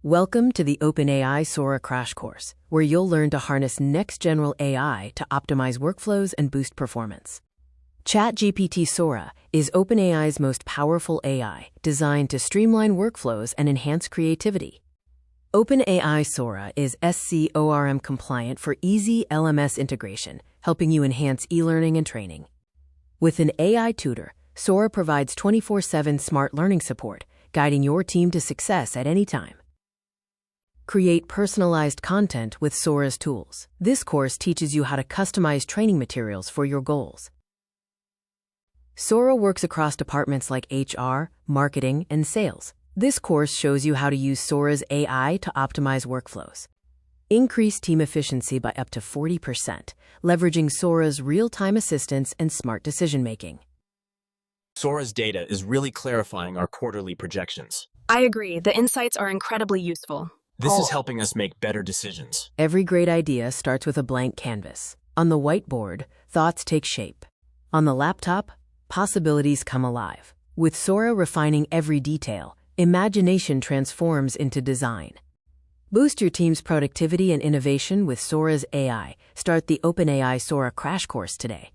Welcome to the OpenAI Sora Crash Course, where you'll learn to harness next-general AI to optimize workflows and boost performance. ChatGPT Sora is OpenAI's most powerful AI, designed to streamline workflows and enhance creativity. OpenAI Sora is SCORM compliant for easy LMS integration, helping you enhance e-learning and training. With an AI tutor, Sora provides 24/7 smart learning support, guiding your team to success at any time. Create personalized content with Sora's tools. This course teaches you how to customize training materials for your goals. Sora works across departments like HR, marketing, and sales. This course shows you how to use Sora's AI to optimize workflows. Increase team efficiency by up to 40%, leveraging Sora's real-time assistance and smart decision-making. Sora's data is really clarifying our quarterly projections. I agree. The insights are incredibly useful. This is helping us make better decisions. Every great idea starts with a blank canvas. On the whiteboard, thoughts take shape. On the laptop, possibilities come alive. With Sora refining every detail, imagination transforms into design. Boost your team's productivity and innovation with Sora's AI. Start the OpenAI Sora Crash Course today.